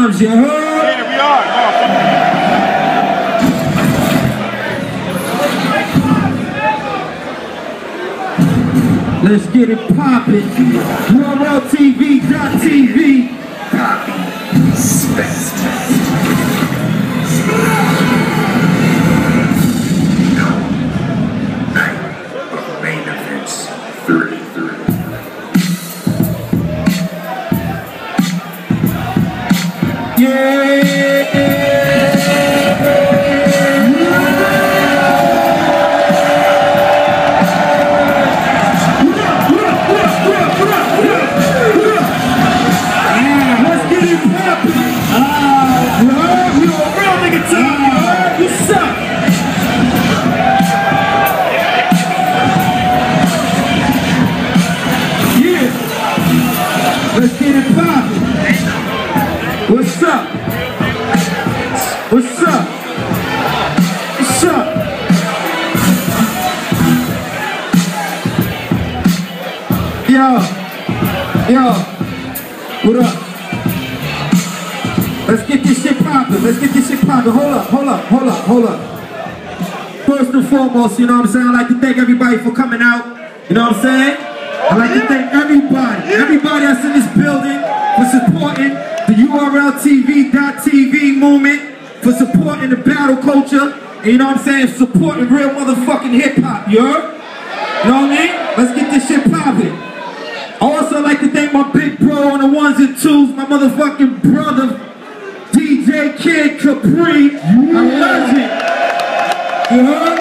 times, you heard? Yeah, we are. Let's get it poppin'. URLTV.tv. Poppy Spectre. No. Night of main events 33. Let's get it poppin'. What's up? What's up? What's up? Yo, what up? Let's get this shit poppin'. Let's get this shit poppin'. Hold up. First and foremost, you know what I'm saying? I'd like to thank everybody for coming out. You know what I'm saying? I'd like to thank everybody that's in this building for supporting the URLTV.tv movement, for supporting the battle culture, and you know what I'm saying, supporting real motherfucking hip-hop, you heard? You know what I mean? Let's get this shit poppin'. I also like to thank my big bro on the ones and twos, my motherfucking brother, DJ Kid Capri, a legend. You heard?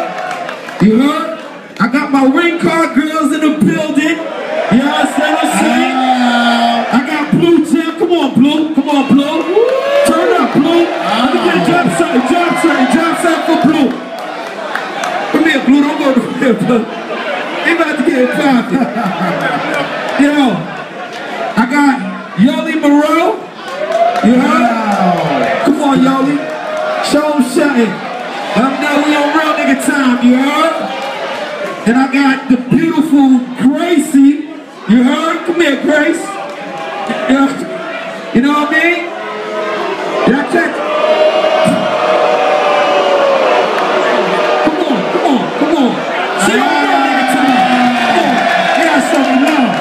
You heard? I got my ring card girls in the building. You know what I'm saying? I got Blue Jam. Come on, Blue. Turn up, Blue. Let me get a drop something for Blue. Come here, Blue. Don't go to here, Blue. They about to get it poppin'. Yo, I got Yoli Moreau. You heard? Come on, Yoli. Show them something. Let them know we on real nigga time, you heard? And I got the beautiful Gracie. You heard? Come here, Grace. You know what I mean? Y'all check. Come on. See you real nigga time. Come on. You gotta show me love.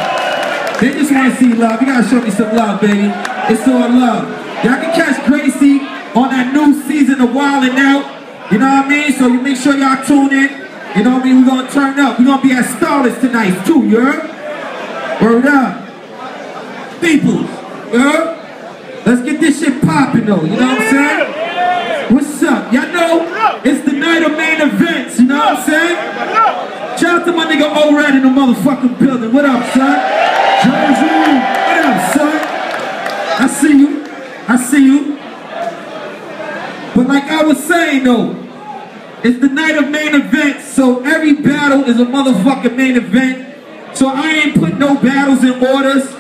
They just wanna see love. You gotta show me some love, baby. It's all love. Y'all can catch Gracie on that new season of Wildin' Out. You know what I mean? So you make sure y'all tune in. You know what I mean? We're gonna turn up. We're gonna be at Starless tonight too, you heard? Word up. People, you heard? Let's get this shit poppin' though, you know what I'm saying? What's up? Y'all know it's the night of main events, you know what I'm saying? Shout out to my nigga O-Red in the motherfucking building. What up, son? Jersey, what up, son? I see you. But like I was saying though, it's the night of main events, so every battle is a motherfucking main event. So I ain't put no battles in orders.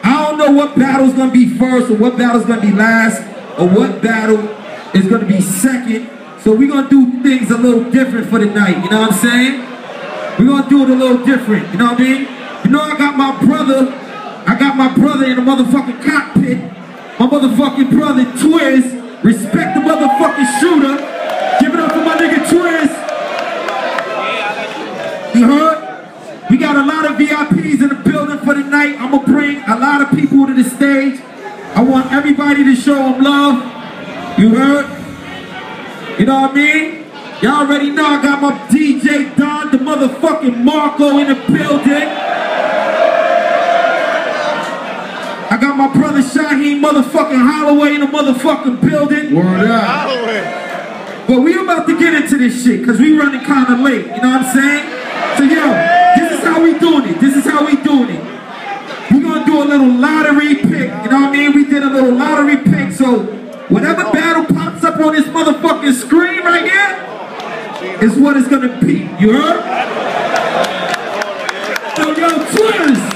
I don't know what battle's gonna be first, or what battle's gonna be last, or what battle is gonna be second. So we're gonna do things a little different for the night, you know what I'm saying? We're gonna do it a little different, you know what I mean? You know I got my brother in the motherfucking cockpit. My motherfucking brother Twiz. Respect the motherfucking shooter. Give it up for my nigga Twiz. You heard? We got a lot of VIPs in the building for the night. I'm gonna bring a lot of people to the stage. I want everybody to show them love. You heard? You know what I mean? Y'all already know I got my DJ Don, the motherfucking Marco in the building. I got my brother Shaheem motherfucking Holloway in the motherfucking building. Word up. Holloway. But we about to get into this shit, cause we running kinda late, you know what I'm saying? So yo, this is how we doing it. We gonna do a little lottery pick, you know what I mean? We did a little lottery pick, so whatever battle pops up on this motherfucking screen right here is what it's gonna be, you heard? So yo, Twiz!